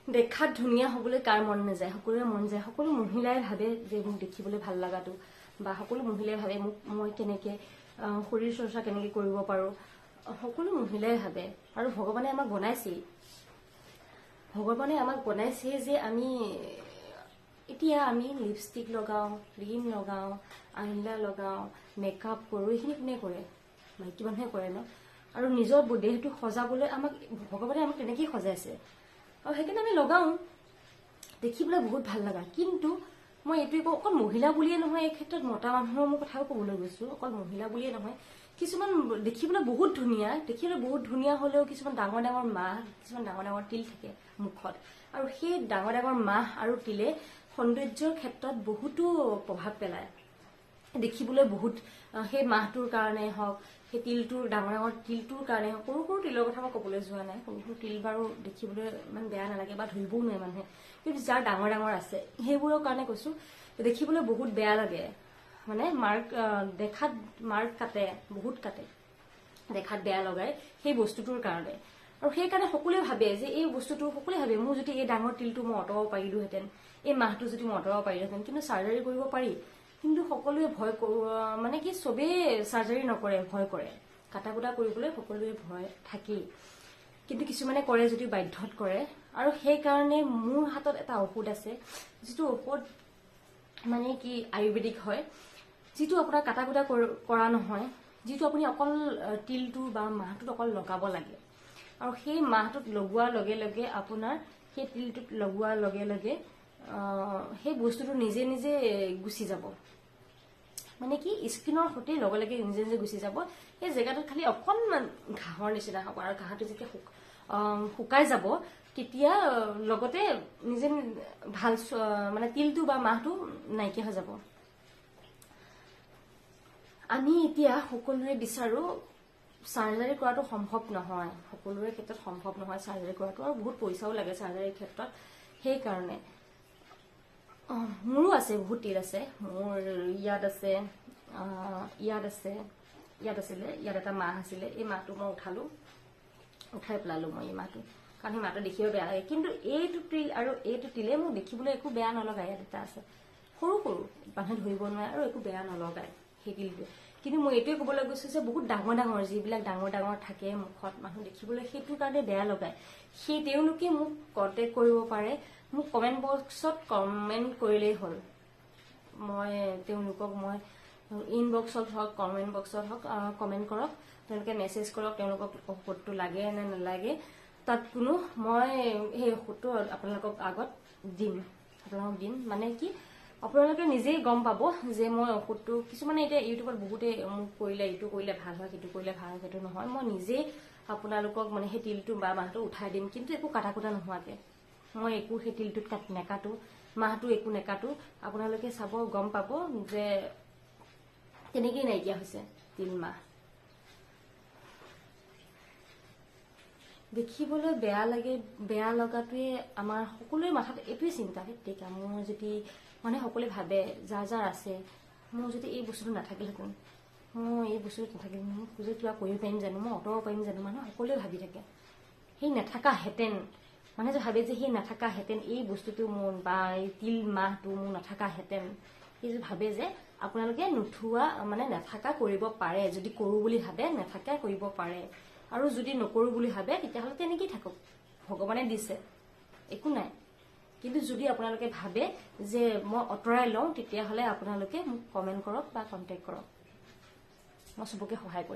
দেখাত ধুনীয়া হবলৈ কাৰ মন নাযায়, সকলোৰে মন যায়। সকলো মহিলাই ভাবে যে মোক দেখিবলৈ ভাল লগাটো, বা সকলো মহিলাই ভাবে মোক মই কেনেকে শৰীৰ চৰ্চা কেনেকে কৰিব পাৰো, সকলো মহিলাই ভাবে। আৰু ভগৱানে আমাক বনাইছে যে আমি লিপষ্টিক লগাও, ক্ৰীম লগাও, আইলাইনাৰ লগাও, মেকআপ কৰো। এইখিনি কোনে কৰে? মাইকী মানুহে কৰে ন। আৰু নিজৰ দেহটো সজাবলৈ ভগৱানে আমাক তেনেকেই সজাইছে, আৰু সেইকাৰণে আমি লগাও, দেখিবলৈ বহুত ভাল লগা। কিন্তু মই এইটোৱে কওঁ, অকল মহিলা বুলিয়ে নহয়, এই ক্ষেত্ৰত মতা মানুহৰ মোৰ কথাও ক'বলৈ গৈছো, অকল মহিলা বুলিয়ে নহয়, কিছুমান দেখিবলৈ বহুত ধুনীয়া হলেও কিছুমান ডাঙৰ ডাঙৰ মাহ, কিছুমান ডাঙৰ ডাঙৰ তিল থাকে মুখত, আৰু সেই ডাঙৰ ডাঙৰ মাহ আৰু তিলে সৌন্দৰ্যৰ ক্ষেত্ৰত বহুতো প্ৰভাৱ পেলায়। দেখিবলৈ বহুত সেই মাহটোৰ কাৰণে হওক, সেই তিলটোৰ ডাঙৰ ডাঙৰ তিলটোৰ কাৰণে হওক, সৰু সৰু তিলৰ কথা মই ক'বলৈ যোৱা নাই, সৰু সৰু তিল বাৰু দেখিবলৈ ইমান বেয়া নালাগে বা ধৰিবও নোৱাৰে মানুহে, কিন্তু যাৰ ডাঙৰ ডাঙৰ আছে সেইবোৰৰ কাৰণে কৈছো, দেখিবলৈ বহুত বেয়া লাগে। মানে দেখাত মাৰ্ক কাটে, বহুত কাটে, দেখাত বেয়া লগাই সেই বস্তুটোৰ কাৰণে। আৰু সেইকাৰণে সকলোৱে ভাবে যে এই বস্তুটো, সকলোৱে ভাবে মোৰ যদি এই ডাঙৰ তিলটো মই আঁতৰাব পাৰিলোহেঁতেন, এই মাহটো যদি মই আঁতৰাব পাৰিলোহেঁতেন। কিন্তু চাৰ্জাৰী কৰিব পাৰি, কিন্তু সকলোৱে ভয় মানে কি চবেই চাৰ্জাৰী নকৰে, ভয় কৰে। কাটা কুটা কৰিবলৈ সকলোৱে ভয় থাকেই, কিন্তু কিছুমানে কৰে যদিও বাধ্যত কৰে। আৰু সেইকাৰণে মোৰ হাতত এটা ঔষধ আছে, যিটো ঔষধ মানে কি আয়ুৰ্বেদিক হয়, যিটো আপোনাৰ কাটা কুটা কৰা নহয়, যিটো আপুনি অকল তিলটো বা মাহটোত অকল লগাব লাগে। আৰু সেই মাহটোত লগোৱাৰ লগে লগে আপোনাৰ সেই তিলটোত লগোৱাৰ লগে লগে সেই বস্তুটো নিজে নিজে গুচি যাব। মানে কি স্কিনৰ সৈতে লগে লগে নিজে নিজে গুচি যাব। সেই জেগাটোত খালি অকণমান ঘাঁহৰ নিচিনা হ'ব, আৰু ঘাঁহটো যেতিয়া শুকাই যাব তেতিয়া লগতে নিজে ভাল মানে তিলটো বা মাহটো নাইকিয়া হৈ যাব। আমি এতিয়া সকলোৱে বিচাৰো, চাৰ্জাৰী কৰাটো সম্ভৱ নহয়, সকলোৰে ক্ষেত্ৰত সম্ভৱ নহয় চাৰ্জাৰী কৰাটো, আৰু বহুত পইচাও লাগে চাৰ্জাৰীৰ ক্ষেত্ৰত। সেইকাৰণে মোৰো আছে, বহুত তিল আছে মোৰ। ইয়াত আছিলে, ইয়াত এটা মাহ আছিলে, এই মাহটো মই উঠাই পেলালো মই এই মাহটো, কাৰণ সেই মাহটো দেখিব বেয়া লাগে। কিন্তু এইটো তিল আৰু এইটো তিলে মোক দেখিবলৈ একো বেয়া নলগায়। ইয়াত এটা আছে, সৰু সৰু, মানুহে ধৰিব নোৱাৰে আৰু একো বেয়া নলগায় সেই তিলটোৱে। কিন্তু মই এইটোৱে ক'বলৈ গৈছো যে বহুত ডাঙৰ ডাঙৰ, যিবিলাক ডাঙৰ ডাঙৰ থাকে মুখত মানুহ দেখিবলৈ, সেইটোৰ কাৰণে বেয়া লগায়। তেওঁলোকে মোক কণ্টেক্ট কৰিব পাৰে, মোক কমেণ্ট বক্সত কমেণ্ট কৰিলেই হ'ল। মই তেওঁলোকক ইনবক্সত হওক, কমেণ্ট বক্সত হওক কমেণ্ট কৰক, তেওঁলোকে মেছেজ কৰক, তেওঁলোকক ঔষধটো লাগে নে নালাগে। তাত মই সেই ঔষধটো আপোনালোকক আগত দিম। মানে কি আপোনালোকে নিজেই গম পাব যে মই ঔষধটো, কিছুমানে এতিয়া ইউটিউবত বহুতে মোক কৰিলে, এইটো কৰিলে ভাল হয়, সেইটো কৰিলে ভাল হয়, সেইটো নহয়। মই নিজেই আপোনালোকক মানে সেই তিলটো বা মাহটো উঠাই দিম, কিন্তু একো কাটা কুটা নোহোৱাকে। মই একো সেই তিলটোত নেকাটো, মাহটো একো নেকাটো। আপোনালোকে চাব, গম পাব যে তেনেকেই নাইকিয়া হৈছে তিল মাহ। দেখিবলৈ বেয়া লাগে, বেয়া লগাটোৱে আমাৰ সকলোৰে মাথাত এইটোৱে চিন্তা। তেতিয়া মোৰ যদি মানে সকলোৱে ভাবে, যাৰ যাৰ আছে, মোৰ যদি এই বস্তুটো নাথাকিলেহেঁতেন, মই যদি কিবা কৰিব পাৰিম জানো, মই আঁতৰাব পাৰিম জানো, মানুহে সকলোৱে ভাবি থাকে। সেই নাথাকাহেঁতেন, মানুহে যে ভাবে যে সেই নাথাকাহেঁতেন এই বস্তুটো মোৰ, বা এই তিল মাহটো মোৰ নাথাকাহেঁতেন, সেই যে ভাবে যে আপোনালোকে মানে নাথাকা কৰিব পাৰে। যদি কৰো বুলি ভাবে, নাথাকা কৰিব পাৰে। আৰু যদি নকৰো বুলি ভাবে, তেতিয়াহ'লে তেনেকেই থাকক, ভগৱানে দিছে, একো নাই। কিন্তু যদি আপোনালোকে ভাবে যে মই আঁতৰাই লওঁ, তেতিয়াহ'লে আপোনালোকে মোক কমেণ্ট কৰক বা কণ্টেক্ট কৰক, মই চবকে সহায় কৰিম।